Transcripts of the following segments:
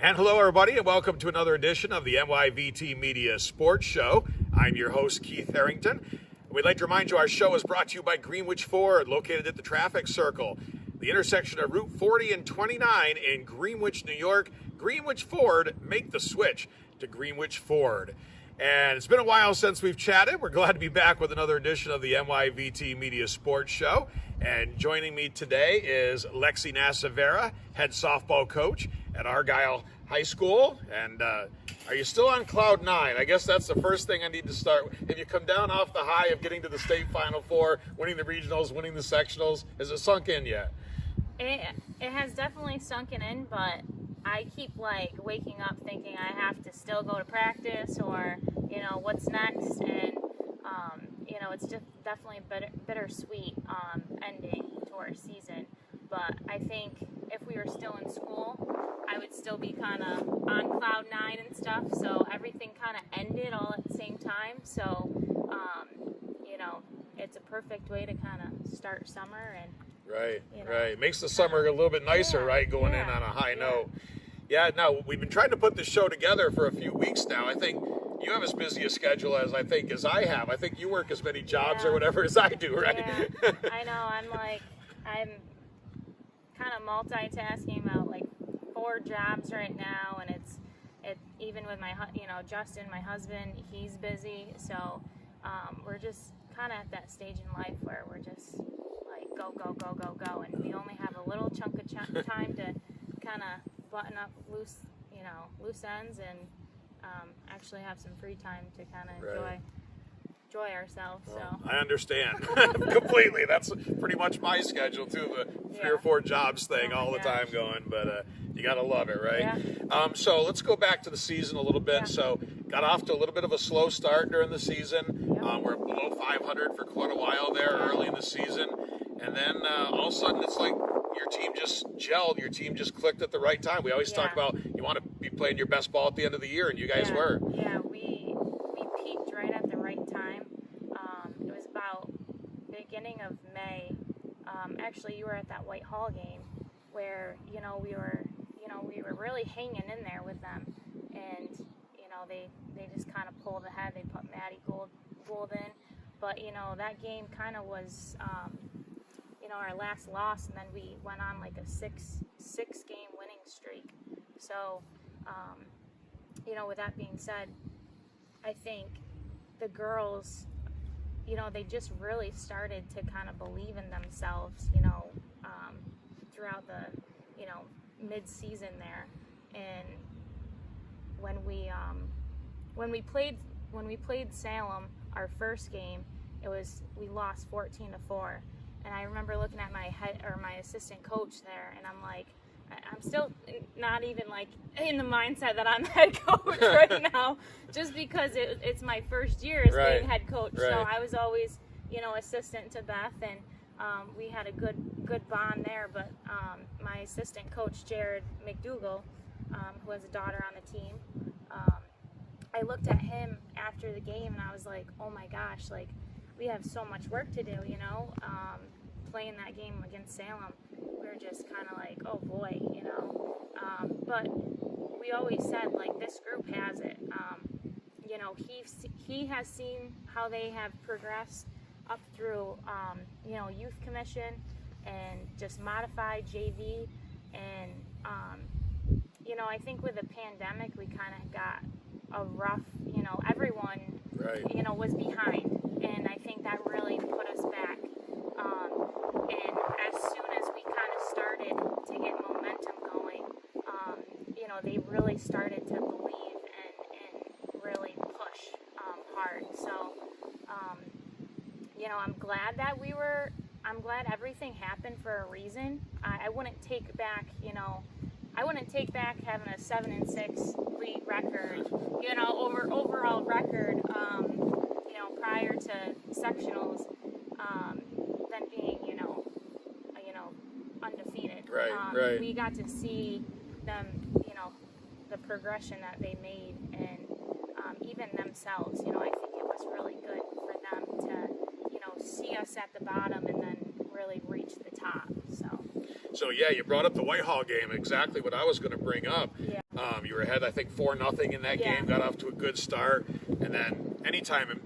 And hello, everybody, and welcome to another edition of the NYVTmedia Sports Show. I'm your host, Keith Harrington. We'd like to remind you our show is brought to you by Greenwich Ford, located at the traffic circle, the intersection of Route 40 and 29 in Greenwich, New York. Greenwich Ford, make the switch to Greenwich Ford. And it's been a while since we've chatted. We're glad to be back with another edition of the NYVTmedia Sports Show. And joining me today is Lexi Nassivera, head softball coach at Argyle High School. And are you still on cloud nine? I guess that's the first thing I need to start with. Have you come down off the high of getting to the state Final Four, winning the regionals, winning the sectionals? Has it sunk in yet? It has definitely sunken in, but I keep waking up thinking I have to still go to practice or, what's next. And, it's just definitely bittersweet ending to our season. But I think if we were still in school, I would still be kind of on cloud nine and stuff. So everything kind of ended all at the same time. So, it's a perfect way to kind of start summer and. Right. Makes the summer a little bit nicer, right? Going in on a high note. Yeah, now we've been trying to put this show together for a few weeks now. I think you have as busy a schedule as I have. I think you work as many jobs or whatever as I do, right? Yeah. I know. I'm kind of multitasking about 4 jobs right now, and it's even with my Justin, my husband, he's busy. So we're just kind of at that stage in life where we're just go, and we only have a little chunk of time to kind of button up loose ends and actually have some free time to kind of enjoy ourselves. Well, so I understand completely. That's pretty much my schedule too. The 3 or 4 jobs thing all the time going, but you gotta love it, right? Yeah. So let's go back to the season a little bit. Yeah. So got off to a little bit of a slow start during the season. We're below 500 for quite a while there early in the season. And then all of a sudden, it's like your team just gelled. Your team just clicked at the right time. We always talk about you want to be playing your best ball at the end of the year, and you guys were. Yeah, we peaked right at the right time. It was about beginning of May. Actually, you were at that Whitehall game where we were really hanging in there with them, and they just kind of pulled ahead. They put Maddie Gould in, but that game kind of was. Our last loss, and then we went on a six game winning streak. So, with that being said, I think the girls, they just really started to kind of believe in themselves, throughout the, mid-season there. And when we played Salem, our first game, we lost 14-4. And I remember looking at my assistant coach there, and I'm still not even in the mindset that I'm head coach right now, just because it's my first year as being head coach. Right. So I was always, assistant to Beth, and we had a good bond there. But my assistant coach, Jared McDougall, who has a daughter on the team, I looked at him after the game, and I was like, oh my gosh, we have so much work to do, playing that game against Salem. We were just kind of oh boy, but we always said, this group has it. He has seen how they have progressed up through, youth commission and just modified JV. And, I think with the pandemic, we kind of got a rough, everyone, was behind. And I think that really put us back. And as soon as we kind of started to get momentum going, they really started to believe and really push hard. So, I'm glad everything happened for a reason. I wouldn't take back, having a 7-6 league record, overall record, prior to sectionals, than being, undefeated. Right. We got to see them, the progression that they made, and even themselves. I think it was really good for them to, see us at the bottom and then really reach the top. So. So yeah, you brought up the Whitehall game, exactly what I was going to bring up. Yeah. You were ahead, I think 4-0 in that Yeah. game, got off to a good start, and then anytime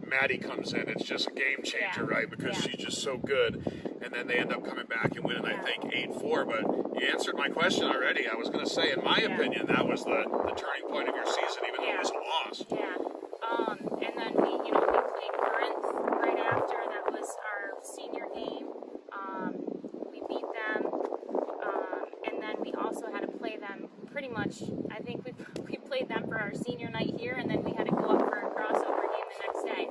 Maddie comes in, it's just a game changer, right? Because she's just so good, and then they end up coming back and winning, I think 8-4. But you answered my question already. I was going to say, in my opinion, that was the turning point of your season, even though it was a loss. Yeah. And then we played Corinth right after. That was our senior game. We beat them, and then we also had to play them pretty much. I think we played them for our senior night here, and then we had to go up for a crossover game the next day.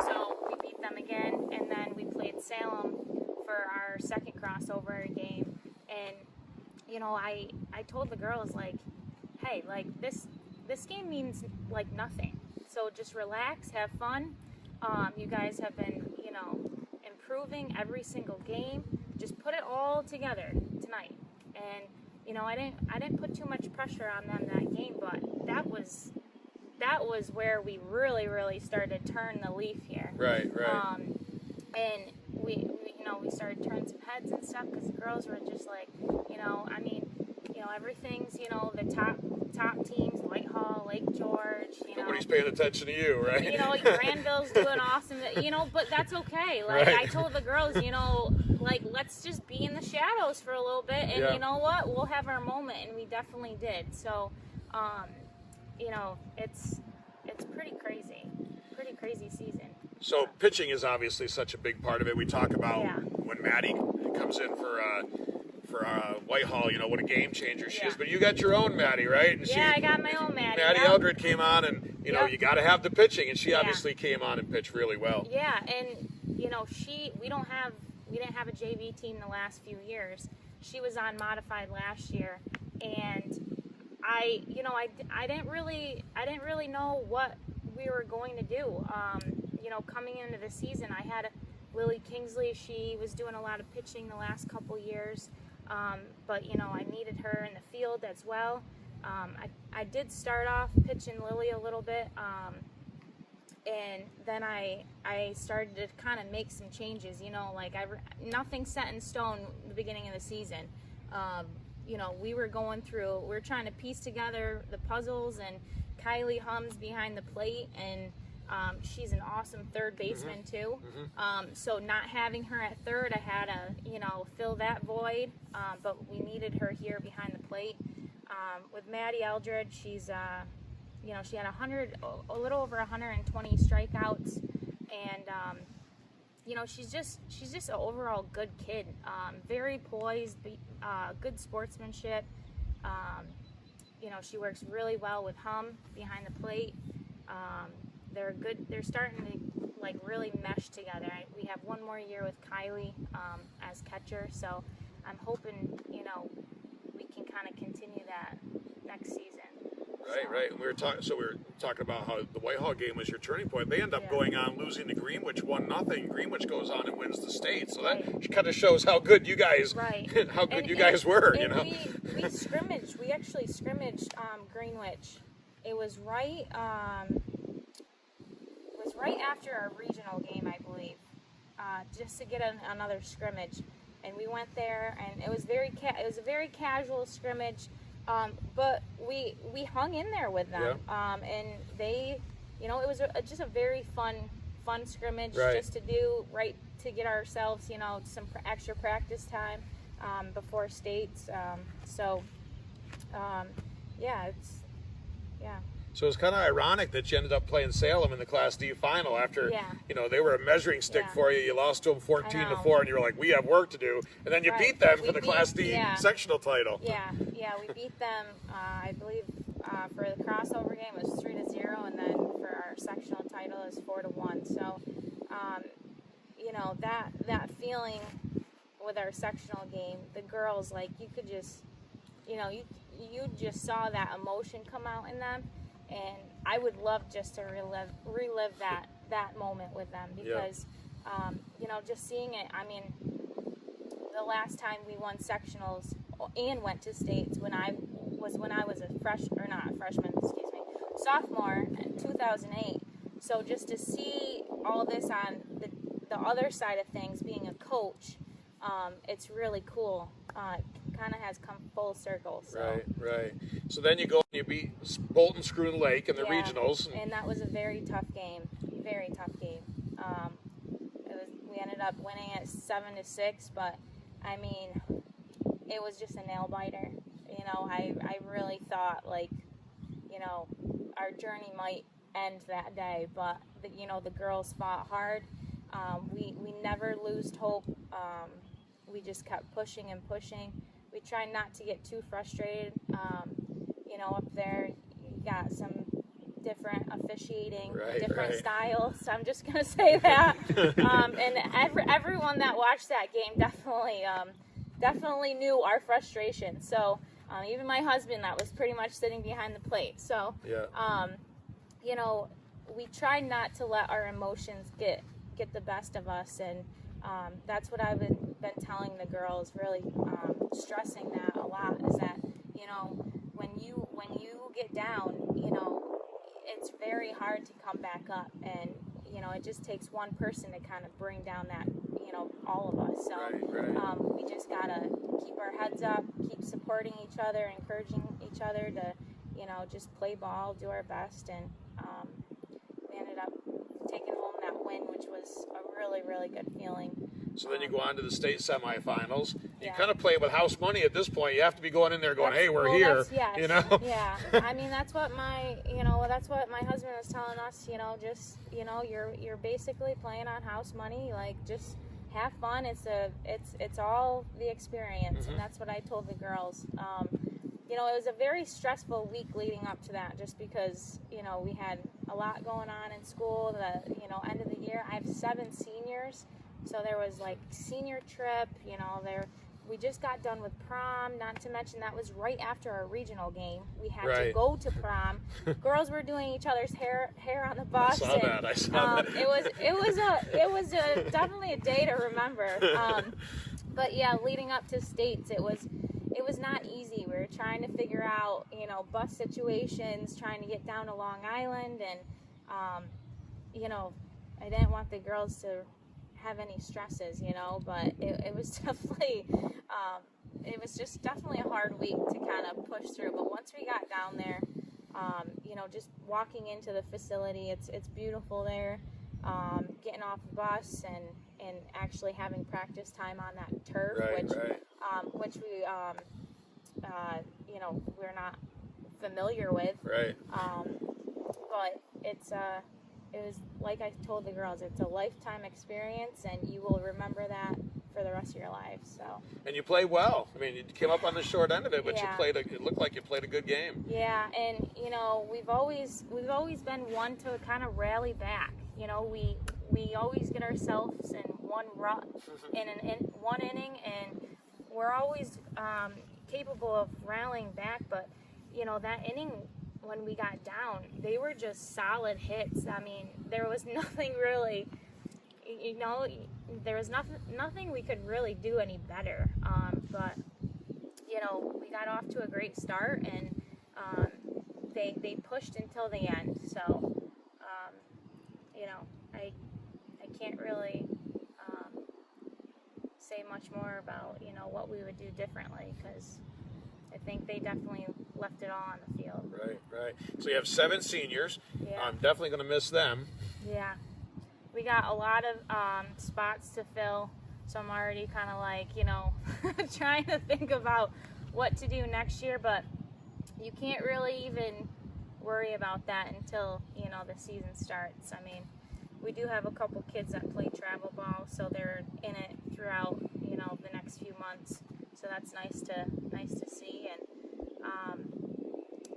So we beat them again, and then we played Salem for our second crossover game. And I told the girls, like, hey, like this game means like nothing. So just relax, have fun. You guys have been, improving every single game. Just put it all together tonight. And I didn't put too much pressure on them that game, but that was where we really, really started to turn the leaf here. Right. And we started turning some heads and stuff because the girls were just like, everything's, the top teams, Whitehall, Lake George, Nobody's paying attention to you, right? Granville's doing awesome, but that's okay. Like, right. I told the girls, let's just be in the shadows for a little bit, and you know what? We'll have our moment, and we definitely did. So, it's pretty crazy season. So pitching is obviously such a big part of it. We talk about when Maddie comes in for Whitehall, what a game changer she is. But you got your own Maddie, right? And I got my own Maddie. Maddie Eldred came on, and you got to have the pitching, and she obviously came on and pitched really well. Yeah, and we didn't have a JV team the last few years. She was on modified last year, and I didn't really know what we were going to do. Coming into the season, I had Lily Kingsley. She was doing a lot of pitching the last couple years, but I needed her in the field as well. I did start off pitching Lily a little bit, and then I started to kind of make some changes. Nothing set in stone at the beginning of the season. We were trying to piece together the puzzles, and Kylie hums behind the plate, and she's an awesome third baseman too. So not having her at third, I had to, fill that void. But we needed her here behind the plate. With Maddie Eldred, she's, she had a little over 120 strikeouts, and she's just an overall good kid. Very poised, good sportsmanship. She works really well with Hum behind the plate. They're starting to really mesh together. We have one more year with Kylie as catcher, so I'm hoping we can kind of continue that next season. Right. And we were talking about how the Whitehall game was your turning point. They end up going on losing to Greenwich 1-0. Greenwich goes on and wins the state, so that kind of shows how good you guys, you guys were. We scrimmaged. We actually scrimmaged Greenwich. It was right. Right after our regional game, I believe, just to get another scrimmage, and we went there, and it was a very casual scrimmage, but we hung in there with them, and they, it was just a very fun scrimmage, just to do to get ourselves, some extra practice time before states, So it's kind of ironic that you ended up playing Salem in the Class D final after, they were a measuring stick for you. You lost to them 14-4, and you were like, we have work to do. And then you beat them for the Class D sectional title. Yeah, we beat them, I believe, for the crossover game it was 3-0, and then for our sectional title it was 4-1. So, that feeling with our sectional game, the girls, you could just, you just saw that emotion come out in them. And I would love just to relive that moment with them because, just seeing it. I mean, the last time we won sectionals and went to states when I was sophomore in 2008. So just to see all this on the other side of things, being a coach, it's really cool kind of has come full circle. So. Right. So then you go and you beat Bolton Screw Lake in the Yeah, regionals. And that was a very tough game. Very tough game. We ended up winning at 7-6, but I mean, it was just a nail biter. You know, I really thought, like, you know, our journey might end that day, but the girls fought hard. We never lost hope. We just kept pushing and pushing. We tried not to get too frustrated. Up there you got some different officiating, different styles. So I'm just gonna say that. And everyone that watched that game definitely knew our frustration. So even my husband, that was pretty much sitting behind the plate. So we tried not to let our emotions get the best of us, and that's what I've been telling the girls, really stressing that a lot, is that when you get down, it's very hard to come back up, and it just takes one person to kind of bring down that all of us. So we just gotta keep our heads up, keep supporting each other, encouraging each other to just play ball, do our best, and we ended up taking home that win, which was a really, really good feeling. So then you go on to the state semifinals. You kind of play with house money at this point. You have to be going in there going, "Hey, we're here." Yes. Yeah. I mean, that's what my husband was telling us. Just you're basically playing on house money. Like, just have fun. It's all the experience, and that's what I told the girls. It was a very stressful week leading up to that, just because we had a lot going on in school. The end of the year, I have 7 seniors. So there was like senior trip, we just got done with prom, not to mention that was right after our regional game. We had to go to prom. Girls were doing each other's hair on the bus. I saw that. It was definitely a day to remember. But yeah, leading up to states, it was not easy. We were trying to figure out, bus situations, trying to get down to Long Island, and I didn't want the girls to have any stresses, but it was definitely definitely a hard week to kind of push through. But once we got down there, just walking into the facility, it's beautiful there. Getting off the bus and actually having practice time on that turf, which we we're not familiar with. But it was, like I told the girls, it's a lifetime experience, and you will remember that for the rest of your life. So. And you played well. I mean, you came up on the short end of it, but it looked like you played a good game. Yeah, and we've always been one to kind of rally back. We always get ourselves in one rut in one inning, and we're always capable of rallying back. But that inning, when we got down, they were just solid hits. I mean, there was nothing really, there was nothing we could really do any better. But we got off to a great start, and they pushed until the end. So, I can't really say much more about what we would do differently, because I think they definitely left it all on the field. Right. So you have 7 seniors. Yeah. I'm definitely going to miss them. Yeah. We got a lot of spots to fill, so I'm already kind of like, trying to think about what to do next year, but you can't really even worry about that until, the season starts. I mean, we do have a couple kids that play travel ball, so they're in it throughout, the next few months. So that's nice to see. And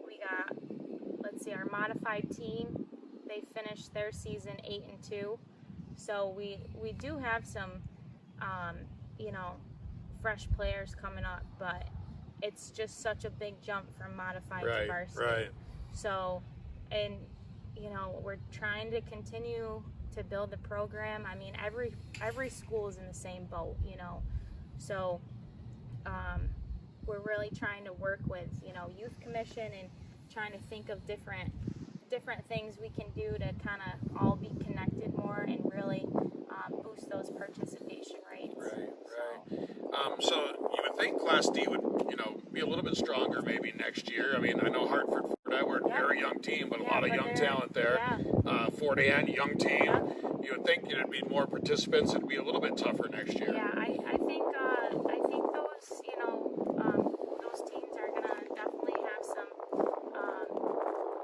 we got, our modified team. They finished their season 8-2. So we do have some, fresh players coming up, but it's just such a big jump from modified to varsity. Right. So, and we're trying to continue to build the program. I mean, every school is in the same boat, So we're really trying to work with, youth commission, and trying to think of different different things we can do to kind of all be connected more and really boost those participation rates. Right. So you would think Class D would, be a little bit stronger maybe next year. I mean, I know Hartford, we're a very young team, but a lot of young talent there. Fort Ann, young team. You would think it'd be more participants. It'd be a little bit tougher next year. Yeah, I think those those teams are gonna definitely have some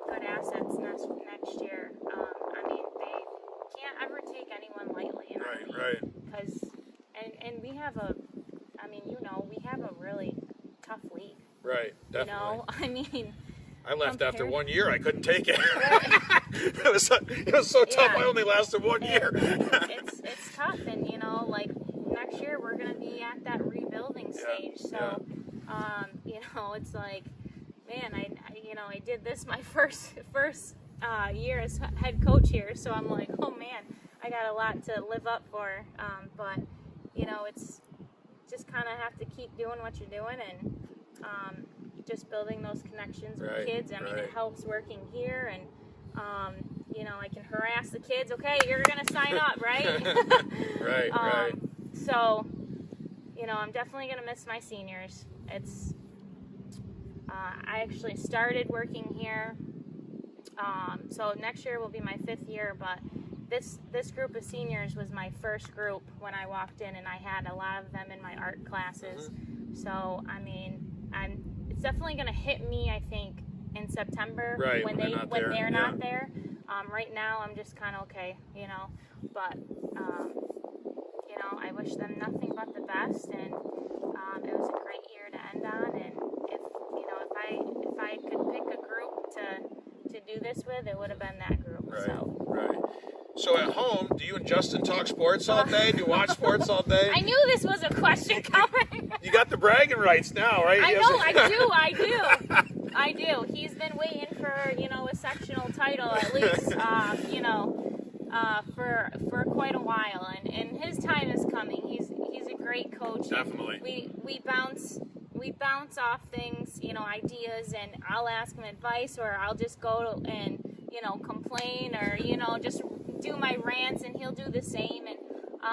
good assets next year. I mean, they can't ever take anyone lightly, and Right. Because and we have we have a really tough league. Right, definitely. I mean, I left after 1 year. I couldn't take it. It was so tough. I only lasted 1 year. It's tough, and like next year we're gonna be at that rebuilding stage. So, it's like, man, I did this my first year as head coach here. So I'm like, oh man, I got a lot to live up for. But it's just kind of have to keep doing what you're doing and just building those connections with kids. I mean, it helps working here, and I can harass the kids. Okay, you're gonna sign up, right? Right. So, I'm definitely gonna miss my seniors. It's I actually started working here. So next year will be my 5th year, but this group of seniors was my first group when I walked in, and I had a lot of them in my art classes. So I mean, it's definitely going to hit me, I think, in September when they're not there. Right now, I'm just kind of okay, But I wish them nothing but the best, and it was a great year to end on. And if I could pick a group to do this with, it would have been that group. Right. So at home, do you and Justin talk sports all day? Do you watch sports all day? I knew this was a question coming. You got the bragging rights now, right? I know, I do. He's been waiting for, a sectional title at least, for quite a while, and his time is coming. He's a great coach. Definitely. We bounce off things, ideas, and I'll ask him advice, or I'll just go and complain, or just do my rants, and he'll do the same. And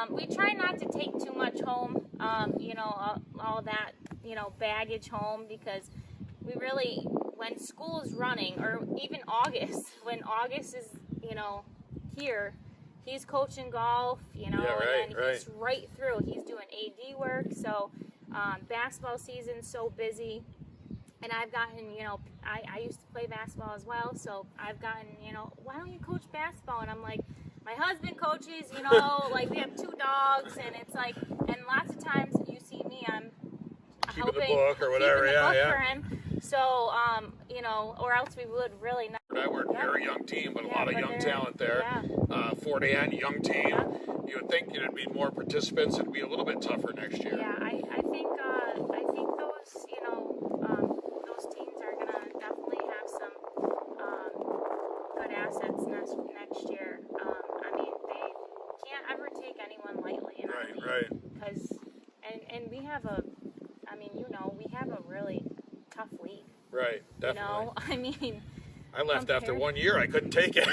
we try not to take too much home, all that baggage home, because we really, when school is running, or even August, when August is here, he's coaching golf, and he's right through. He's doing AD work, so basketball season's so busy. And I've gotten, I used to play basketball as well, so I've gotten, why don't you coach basketball? And I'm like, my husband coaches, like we have 2 dogs, and it's like, and lots of times you see me, I'm keeping the book or whatever, for him. So, or else we would really not. We're a very young team, but a lot of young talent there. Fort Ann, young team. You would think it'd be more participants. It'd be a little bit tougher next year. Yeah, I think those, those teams are gonna definitely have some good assets next year. I mean, they can't ever take anyone lightly, Because and we have we have a really tough league. Right, definitely. I mean, I left after 1 year. I couldn't take it.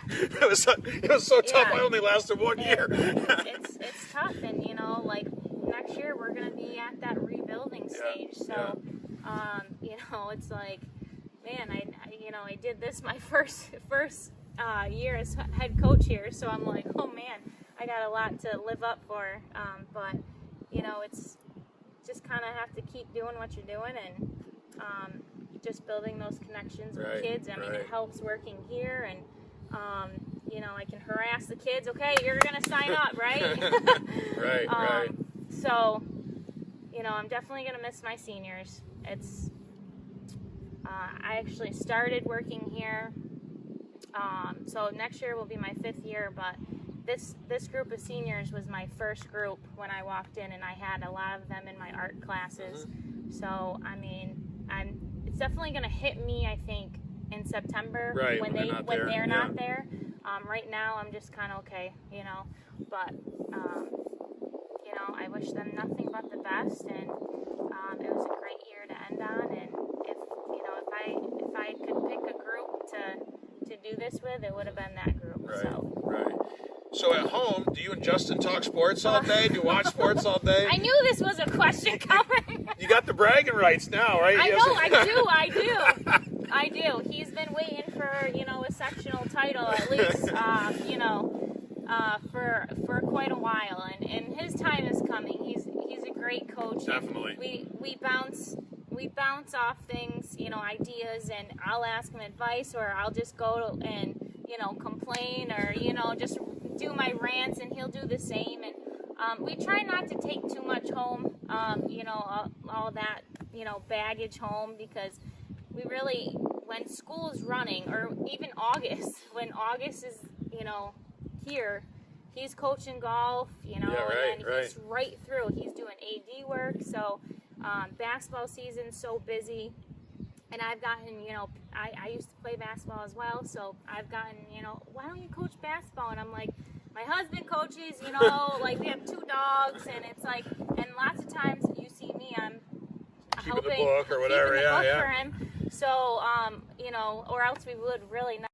It was so tough. I only lasted 1 year. It's tough, and like next year we're gonna be at that rebuilding stage. So, it's like, man, I did this my first year as head coach here. So I'm like, oh man, I got a lot to live up for. But it's just kind of have to keep doing what you're doing, and just building those connections with kids. I mean, it helps working here, and I can harass the kids. Okay, you're gonna sign up, right? Right. So, I'm definitely gonna miss my seniors. It's I actually started working here. So next year will be my 5th year, but this group of seniors was my first group when I walked in, and I had a lot of them in my art classes. So I mean, it's definitely going to hit me, I think, in September when they're not there. Right now, I'm just kind of okay, But I wish them nothing but the best, and it was a great year to end on. And if I could pick a group do this with, it would have been that group. Right, So. right. So at home, do you and Justin talk sports all day? Do you watch sports all day? I knew this was a question coming. You got the bragging rights now, right? I know, I do. He's been waiting for, a sectional title at least, for quite a while, and his time is coming. He's a great coach. Definitely. We bounce off things, ideas, and I'll ask him advice, or I'll just go and complain, or just do my rants, and he'll do the same. And we try not to take too much home, all that baggage home, because we really, when school is running, or even August, when August is here, he's coaching golf, and he's right through. He's doing AD work, so basketball season's so busy. And I've gotten, I used to play basketball as well, so I've gotten, why don't you coach basketball? And I'm like, my husband coaches, like we have 2 dogs, and it's like, and lots of times you see me, I'm keeping the book or whatever, for him. So, or else we would really not.